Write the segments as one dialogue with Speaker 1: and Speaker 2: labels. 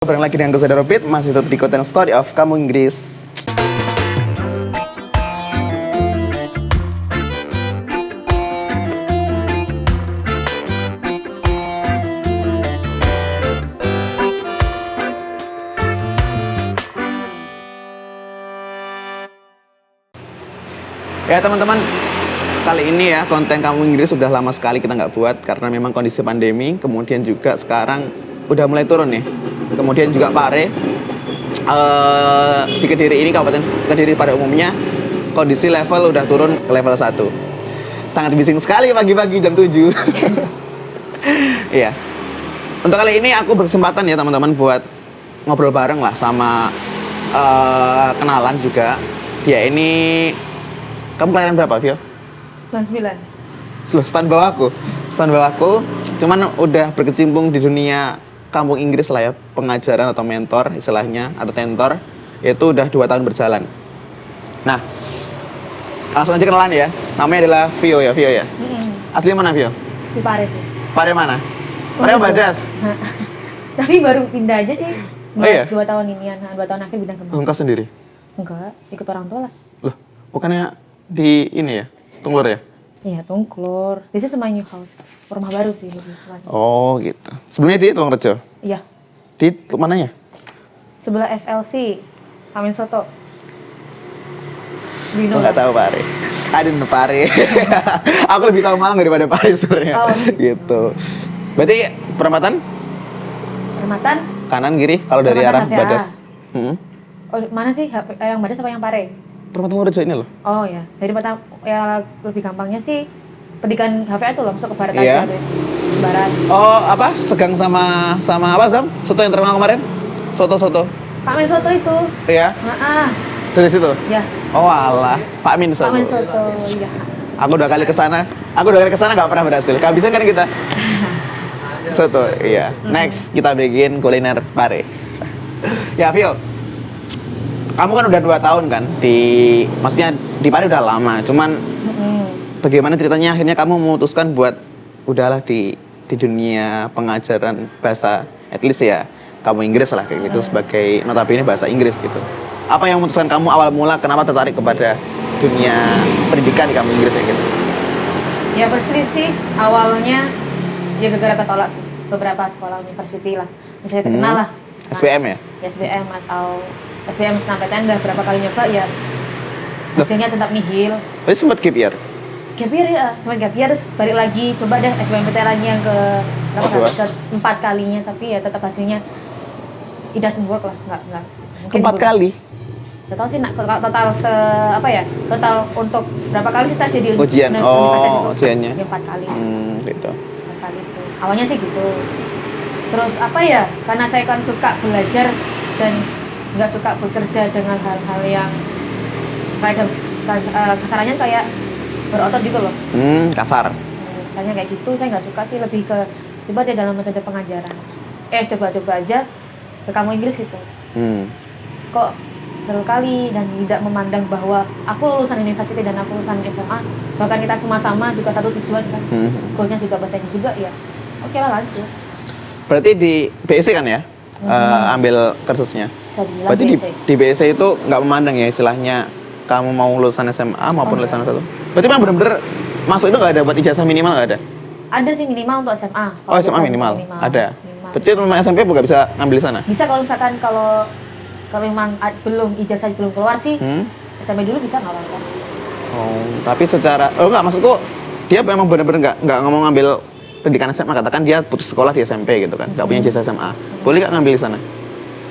Speaker 1: Bareng lagi dengan Kusada Robit, masih tetap di konten Story of Kamu Inggris. Ya teman-teman, kali ini ya konten Kamu Inggris sudah lama sekali kita nggak buat karena memang kondisi pandemi. Kemudian juga sekarang udah mulai turun nih. Kemudian juga Pare di Kediri ini, Kabupaten Kediri pada umumnya kondisi level udah turun ke level 1. Sangat bising sekali pagi-pagi jam 7. Iya. Untuk kali ini aku berkesempatan ya teman-teman buat ngobrol bareng lah sama kenalan juga. Dia ini, kamu kelahiran berapa, Vio?
Speaker 2: 99.
Speaker 1: Loh, stand bawahku. Cuman udah berkecimpung di dunia kampung Inggris lah ya, pengajaran atau mentor istilahnya, atau tentor, itu udah 2 tahun berjalan. Nah, langsung aja kenalan ya. Namanya adalah Vio ya. Asli mana, Vio?
Speaker 2: Si Pare sih.
Speaker 1: Pare mana? Pare Badas.
Speaker 2: Tapi baru pindah aja sih.
Speaker 1: Oh iya?
Speaker 2: 2 tahun inian, 2 tahun akhir pindah ke Malang.
Speaker 1: Engkau sendiri?
Speaker 2: Enggak, ikut orang tua lah.
Speaker 1: Loh, bukannya di ini ya? Tunglur ya?
Speaker 2: Iya, Tungklur. This is my new house. Rumah baru sih lebih tepatnya.
Speaker 1: Oh, gitu. Sebelumnya di Tulungrejo?
Speaker 2: Iya.
Speaker 1: Di mananya?
Speaker 2: Sebelah FLC, Amin Soto.
Speaker 1: Aku nggak tahu Pare. Aduh, Pare. Aku lebih tahu Malang daripada Pare sebenarnya.
Speaker 2: Oh,
Speaker 1: gitu. Berarti perempatan?
Speaker 2: Permatan.
Speaker 1: Kanan kiri kalau dari arah
Speaker 2: Perempatan HVA.
Speaker 1: Badas.
Speaker 2: Oh, mana sih? Yang Badas apa yang Pare?
Speaker 1: Perempatan Tulungrejo ini loh.
Speaker 2: Oh ya, daripada ya lebih gampangnya sih pendidikan HVA itu loh, masuk ke barat
Speaker 1: Iya.
Speaker 2: aja guys. Barat.
Speaker 1: Oh, apa? Segang sama apa, Zam? Soto yang terkenal kemarin? Soto.
Speaker 2: Amin Soto itu.
Speaker 1: Iya. Dari situ?
Speaker 2: Ya.
Speaker 1: Oh, alah. Pak Min Soto.
Speaker 2: Amin Soto, iya.
Speaker 1: Aku 2 kali kesana nggak pernah berhasil. Kehabisan kan kita? Soto, iya. Next, kita bikin kuliner Pare. Ya, Vio. Kamu kan udah 2 tahun kan maksudnya di Pare udah lama. Cuman bagaimana ceritanya akhirnya kamu memutuskan buat udahlah di dunia pengajaran bahasa, at least ya kamu Inggris lah kayak gitu, sebagai notabene bahasa Inggris gitu. Apa yang memutuskan kamu awal mula kenapa tertarik kepada dunia pendidikan di kamu Inggris kayak gitu?
Speaker 2: Ya berselisih awalnya ya gara-gara ketolak sih beberapa sekolah university lah, misalnya terkenal lah.
Speaker 1: SPM ya?
Speaker 2: Ya, SBM atau SBM sampai tenda berapa kali nyoba ya hasilnya tetap nihil.
Speaker 1: Berarti sempat gap year?
Speaker 2: Gap year ya, cuma gap year terus balik lagi coba deh SBMPTN lagi yang ke berapa kali? Ke 4 kalinya, tapi ya tetap hasilnya it doesn't work lah, nggak.
Speaker 1: Ke 4 kali?
Speaker 2: Total sih total total untuk berapa kali sih tes jadi
Speaker 1: ujian?
Speaker 2: universitas itu?
Speaker 1: Ujiannya?
Speaker 2: Ya 4 kali.
Speaker 1: Gitu.
Speaker 2: 4 kali itu. Awalnya sih gitu. Terus karena saya kan suka belajar dan nggak suka bekerja dengan hal-hal yang kayak kasarannya kayak berotot gitu loh.
Speaker 1: Kasar.
Speaker 2: Misalnya kayak gitu, saya nggak suka sih, lebih ke coba deh dalam metode pengajaran. Coba aja ke kamu Inggris gitu. Kok seru kali dan tidak memandang bahwa aku lulusan universitas dan aku lulusan SMA, bahkan kita sama-sama juga satu tujuan kan. Goalnya juga bahasa Inggris juga ya. Oke lah, lanjut.
Speaker 1: Berarti di BSc kan ya? Ambil kursusnya. Berarti di BSc itu nggak memandang ya istilahnya kamu mau lulusan SMA maupun lulusan S1. Berarti memang benar-benar masuk itu nggak ada buat ijazah minimal, nggak ada?
Speaker 2: Ada sih minimal untuk SMA.
Speaker 1: Oh, SMA minimal. Ada. Berarti teman SMP nggak bisa ngambil di sana?
Speaker 2: Bisa kalau misalkan kalau memang ijazah belum keluar sih, SMP dulu bisa nggak apa-apa.
Speaker 1: Oh, tapi secara nggak, maksudku dia memang benar-benar nggak ngomong ngambil pendidikan SMA, katakan dia putus sekolah di SMP gitu kan, nggak punya ijazah SMA, boleh nggak ngambil di sana?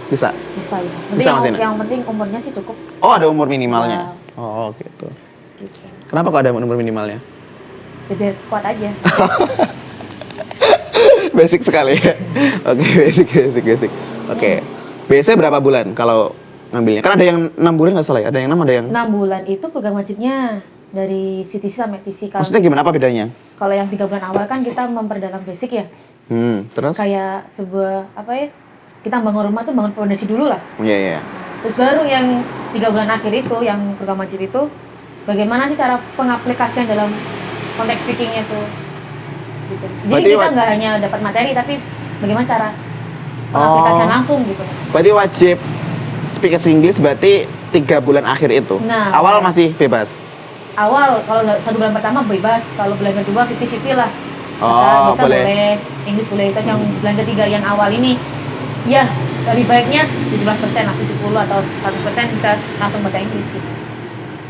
Speaker 1: Bisa ya. Bisa
Speaker 2: Yang penting umurnya sih cukup.
Speaker 1: Oh, ada umur minimalnya. Oh, gitu. Kenapa kok ada umur minimalnya?
Speaker 2: Biar kuat aja.
Speaker 1: Basic sekali ya. Oke, basic. Oke. Biasanya berapa bulan kalau ngambilnya? Kan ada yang 6 bulan nggak salah ya? Ada yang 6, ada yang
Speaker 2: 6 bulan itu program wajibnya dari CTC sampai TC.
Speaker 1: Maksudnya gimana, apa bedanya?
Speaker 2: Kalau yang 3 bulan awal kan kita memperdalam basic ya.
Speaker 1: Terus?
Speaker 2: Kayak sebuah kita bangun rumah tuh bangun fondasi dulu lah.
Speaker 1: Iya.
Speaker 2: Terus baru yang 3 bulan akhir itu, yang program wajib itu, bagaimana sih cara pengaplikasian dalam konteks speakingnya tuh. Gitu. Jadi kita nggak hanya dapat materi, tapi bagaimana cara pengaplikasian langsung gitu.
Speaker 1: Berarti wajib speak English berarti 3 bulan akhir itu.
Speaker 2: Nah,
Speaker 1: awal masih bebas.
Speaker 2: Awal kalau 1 bulan pertama bebas, kalau bulan kedua 50-50 lah.
Speaker 1: Oh,
Speaker 2: Bahasa boleh, Inggris boleh. Terus yang bulan ketiga yang awal ini, ya lebih baiknya 17% lah, 70 atau 100% bisa langsung bahasa Inggris gitu.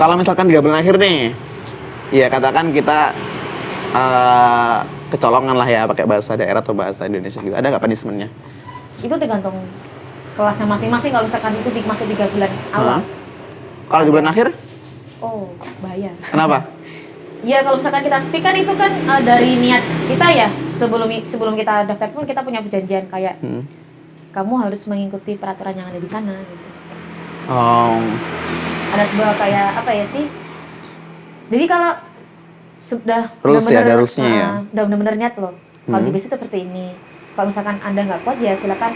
Speaker 1: Kalau misalkan 3 bulan akhir nih, ya katakan kita kecolongan lah ya pakai bahasa daerah atau bahasa Indonesia gitu. Ada nggak punishment-nya?
Speaker 2: Itu tergantung kelasnya masing-masing. Kalau misalkan itu masuk 3 bulan awal.
Speaker 1: Kalau di bulan akhir?
Speaker 2: Oh, bahaya.
Speaker 1: Kenapa?
Speaker 2: Ya kalau misalkan kita speak kan itu kan dari niat kita ya. Sebelum kita daftar pun kita punya perjanjian kayak kamu harus mengikuti peraturan yang ada di sana gitu.
Speaker 1: Oh.
Speaker 2: Ada sebuah kayak apa ya sih? Jadi kalau sudah
Speaker 1: Rules ya, ada rules-nya ya.
Speaker 2: Udah benar-benar niat loh. Kalau di basic seperti ini. Kalau misalkan Anda nggak kuat ya silakan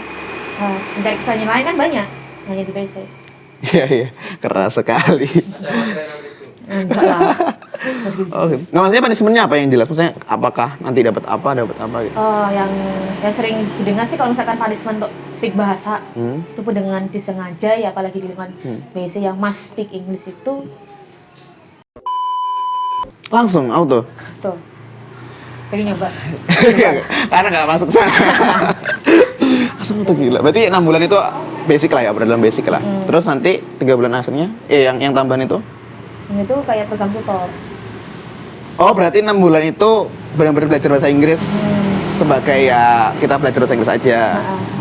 Speaker 2: mencari perusahaan yang lain kan banyak. Hanya di basic.
Speaker 1: Iya, keras sekali.
Speaker 2: Enggak lah.
Speaker 1: Oh, gitu. Nggak, maksudnya punishment-nya apa yang jelas? Maksudnya apakah nanti dapat apa gitu?
Speaker 2: Oh, yang sering didengar sih kalau misalkan punishment untuk speak bahasa itu dengan disengaja ya, apalagi di lingkungan BC yang must speak English itu
Speaker 1: langsung auto.
Speaker 2: tuh. Pengen nyoba.
Speaker 1: Karena nggak masuk sana. Langsung auto, gila. Berarti 6 bulan itu basic lah ya, dalam basic lah. Terus nanti 3 bulan akhirnya, yang tambahan itu?
Speaker 2: Yang itu kayak pegang tutor.
Speaker 1: Oh, berarti 6 bulan itu benar-benar belajar bahasa Inggris sebagai ya kita belajar bahasa Inggris aja.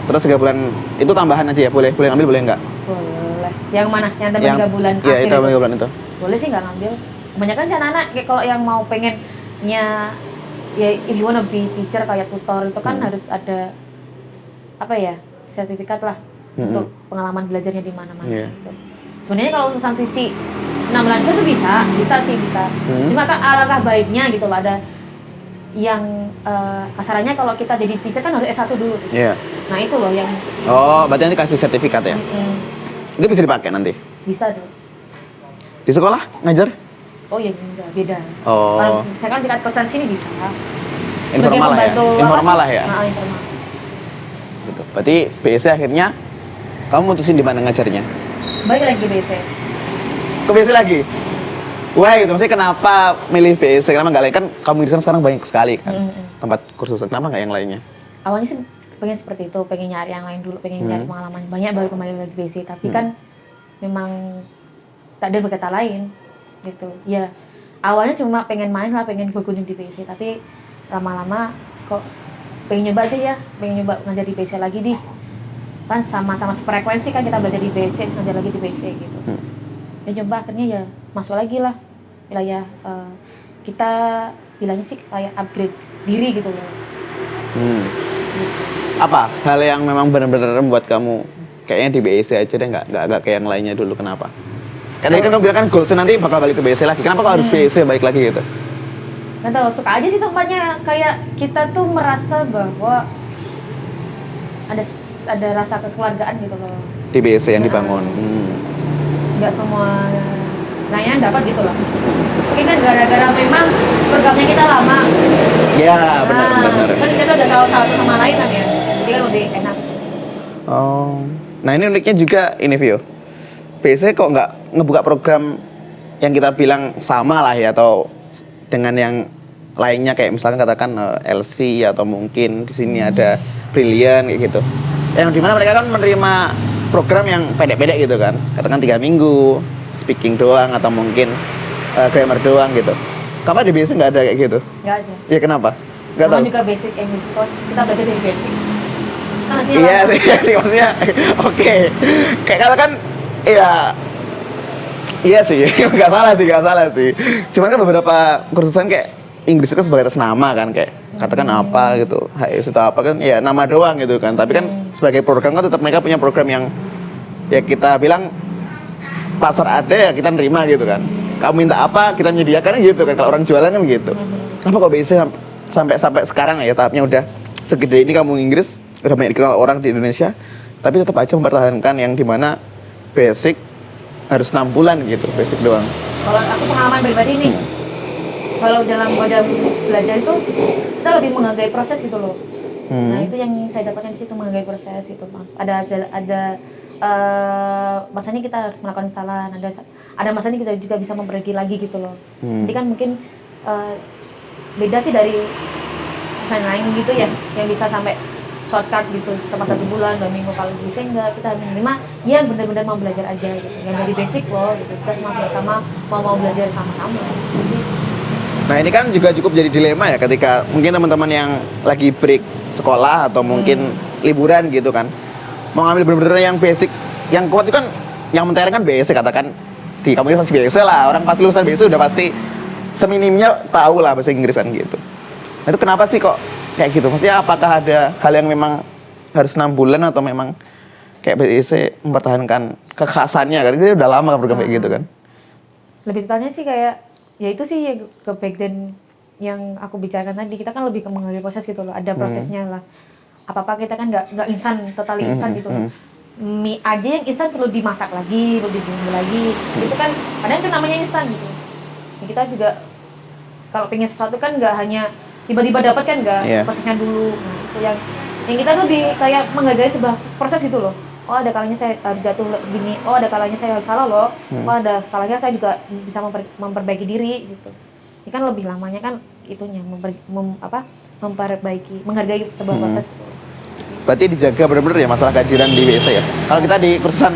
Speaker 1: Terus 3 bulan itu tambahan aja ya, boleh ngambil boleh nggak?
Speaker 2: Boleh. Yang mana? Yang tambahan 3 bulan
Speaker 1: iya,
Speaker 2: akhir
Speaker 1: itu 3 bulan itu.
Speaker 2: Boleh sih nggak ngambil. Kebanyakan sih anak-anak kayak kalau yang mau pengennya ya if you wanna be teacher kayak tutor itu kan harus ada apa ya, sertifikat lah untuk pengalaman belajarnya di mana-mana gitu. Sebenarnya kalau untuk santisi 6 bulan itu bisa sih. Cuma kan alangkah baiknya gitu loh, ada yang kasarannya kalau kita jadi teacher kan harus S1 dulu gitu. Nah itu loh yang
Speaker 1: berarti nanti kasih sertifikat ya? Itu bisa dipakai nanti?
Speaker 2: Bisa dong.
Speaker 1: Di sekolah ngajar?
Speaker 2: Oh iya, enggak, beda.
Speaker 1: Oh.
Speaker 2: Kalau misalkan tingkat kosan sini bisa.
Speaker 1: Informal lah ya? Informal lah ya?
Speaker 2: Nah, informal.
Speaker 1: Gitu. Berarti BSC akhirnya kamu mutusin di mana ngajarnya?
Speaker 2: Balik lagi ke BC.
Speaker 1: Ke BSC lagi? Wah gitu, maksudnya kenapa milih BSC? Kenapa nggak lain? Kan kamu di sana sekarang banyak sekali kan tempat kursusan, kenapa nggak yang lainnya?
Speaker 2: Awalnya sih pengen seperti itu, pengen nyari yang lain dulu, pengen nyari pengalaman banyak baru kembali lagi BC. Tapi kan memang tak ada berkata lain gitu. Ya awalnya cuma pengen main lah, pengen berkunjung di BC. Tapi lama-lama kok pengen nyoba aja ya, pengen nyoba ngajar di BC lagi di. Kan sama-sama frekuensi kan kita belajar di BC, ngajar lagi di BC gitu. Ya coba akhirnya ya masuk lagi lah wilayah kita bilangnya sih kayak upgrade diri gitu loh.
Speaker 1: Apa hal yang memang benar-benar membuat kamu kayaknya di BSC aja deh, nggak kayak yang lainnya dulu, kenapa? Kan tadi kan kamu bilang kan goalsnya nanti bakal balik ke BSC lagi, kenapa kok harus BSC balik lagi gitu?
Speaker 2: Nggak tahu, suka aja sih tempatnya, kayak kita tuh merasa bahwa ada rasa kekeluargaan gitu loh
Speaker 1: di BSC yang dibangun.
Speaker 2: Nggak semua lainnya dapat gitu loh. Mungkin kan gara-gara memang programnya kita lama.
Speaker 1: Ya, benar.
Speaker 2: Kan kita udah tahu satu sama lain kan ya, jadi kan lebih enak.
Speaker 1: Oh, nah ini uniknya juga ini Vio. BSC kok nggak ngebuka program yang kita bilang sama lah ya, atau dengan yang lainnya kayak misalkan katakan LC atau mungkin di sini ada Brilliant kayak gitu. Yang dimana mereka kan menerima program yang pendek-pendek gitu kan, katakan 3 minggu, speaking doang atau mungkin grammar doang gitu. Kenapa di BSC nggak ada kayak gitu?
Speaker 2: Nggak ada.
Speaker 1: Iya, kenapa? Nggak tahu.
Speaker 2: juga basic English course, kita belajar dari basic. Kan
Speaker 1: Iya sih maksudnya. Oke. Kayak katakan iya sih, nggak salah sih. Cuman kan beberapa kursusan kayak Inggris itu sebagai atas nama kan, kayak katakan apa gitu, HIS itu apa kan, ya nama doang gitu kan. Tapi kan sebagai program kan tetap mereka punya program yang ya kita bilang pasar ada ya kita nerima gitu kan. Kamu minta apa kita menyediakan gitu kan, kalau orang jualan kan gitu. Kenapa kok bisa sampai sekarang ya tahapnya udah segede ini kamu Inggris, udah banyak dikenal orang di Indonesia, tapi tetap aja mempertahankan yang dimana basic harus 6 bulan gitu, basic doang.
Speaker 2: Kalau aku pengalaman pribadi nih, kalau dalam wadah belajar itu kita lebih menghargai proses gitu loh. Nah itu yang saya dapatkan di situ, menghargai proses itu mas. Ada masanya kita melakukan kesalahan, ada masanya kita juga bisa memperbaiki lagi gitu loh. Jadi kan mungkin beda sih dari perusahaan lain gitu ya, yang bisa sampai shortcut gitu sama 1 bulan 2 minggu. Kalau bisa enggak, kita menerima dia benar-benar mau belajar aja gitu, yang dari basic loh gitu, kita semua sama mau belajar sama-sama gitu sih.
Speaker 1: Nah ini kan juga cukup jadi dilema ya ketika mungkin teman-teman yang lagi break sekolah atau mungkin liburan gitu kan, mau ngambil bener-bener yang basic, yang kuat itu kan, yang mentereng kan basic, katakan di kamu pasti basic lah, orang pasti lulusan basic udah pasti seminimnya tahu lah bahasa Inggris kan gitu. Nah itu kenapa sih kok kayak gitu? Maksudnya apakah ada hal yang memang harus 6 bulan atau memang kayak BIC mempertahankan kekhasannya kan? Ini udah lama kan program kayak gitu kan?
Speaker 2: Lebih tanya sih kayak ya itu sih ya, ke back then yang aku bicarakan tadi, kita kan lebih ke menghargai proses gitu loh, ada prosesnya lah. Apa kita kan nggak instan, totally instan gitu loh. Mie aja yang instan perlu dimasak lagi, perlu dibumbu lagi, itu kan padahal itu namanya instan gitu. Ya, kita juga kalau pengen sesuatu kan nggak hanya tiba-tiba dapat kan, nggak prosesnya dulu. Nah itu yang kita lebih kayak menghargai sebuah proses itu loh. Oh ada kalanya saya harus jatuh gini, oh ada kalanya saya harus salah loh, oh ada kalanya saya juga bisa memperbaiki diri gitu. Ini kan lebih lamanya kan itunya memperbaiki, menghargai sebuah proses.
Speaker 1: Berarti dijaga benar-benar ya masalah kehadiran di WC ya. Kalau kita di kursusan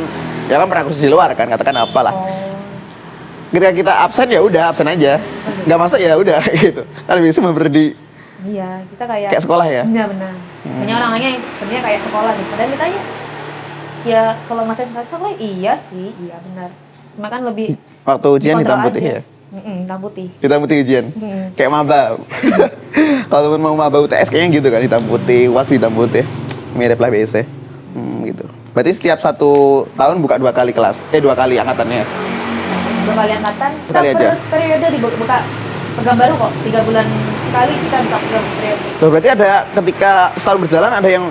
Speaker 1: ya kan pernah kursus di luar kan, katakan apalah. Ketika kita absen ya udah absen aja, nggak masuk ya udah gitu. Kan bisa memberi.
Speaker 2: Iya, kita kayak
Speaker 1: sekolah ya.
Speaker 2: Iya benar. Banyak orang-orangnya sebenarnya kayak sekolah gitu. Padahal kita ya kalau masih sekolah iya sih, iya benar. Cuma kan lebih
Speaker 1: waktu ujian hitam putih ya.
Speaker 2: Hitam putih.
Speaker 1: Hitam putih ujian. Kayak maba. Kalau mau maba UTS kayaknya gitu kan, hitam putih, UAS hitam putih. Mirip lah BSC. Gitu. Berarti setiap 1 tahun buka 2 kali kelas. 2 kali angkatannya.
Speaker 2: 2 kali angkatan.
Speaker 1: Sekali aja.
Speaker 2: Periode dibuka program baru kok. 3 bulan sekali kita buka program periode.
Speaker 1: Loh, berarti ada ketika setahun berjalan ada yang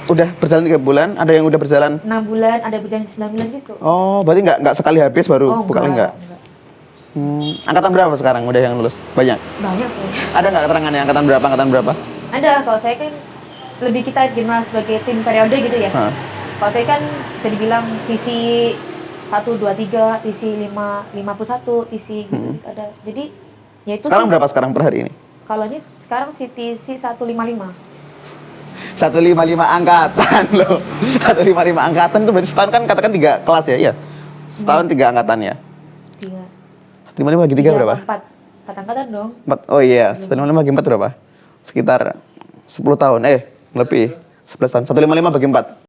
Speaker 1: udah berjalan 3 bulan, ada yang udah berjalan
Speaker 2: 6 bulan, ada berjalan 9 bulan gitu.
Speaker 1: Oh, berarti nggak sekali habis baru buka lagi nggak? Angkatan berapa sekarang udah yang lulus? Banyak?
Speaker 2: Banyak sih.
Speaker 1: Ada nggak keterangannya angkatan berapa?
Speaker 2: Ada, kalau saya kan lebih kita dikenal sebagai tim periode gitu ya. Kalau saya kan bisa dibilang TC 1, 2, 3, TC 51, TC gitu ada. Jadi ya itu
Speaker 1: sekarang
Speaker 2: sih.
Speaker 1: Berapa sekarang per hari ini?
Speaker 2: Kalau ini sekarang si TC 155.
Speaker 1: 155 angkatan loh. 155 angkatan itu berarti setahun kan katakan 3 kelas ya? Iya. Setahun 3 angkatan ya? 3. 155 bagi 3 berapa?
Speaker 2: 4 angkatan dong.
Speaker 1: 4. Oh iya, 155 bagi 4 berapa? Sekitar 10 tahun. Lebih. 11 tahun. 155 bagi 4.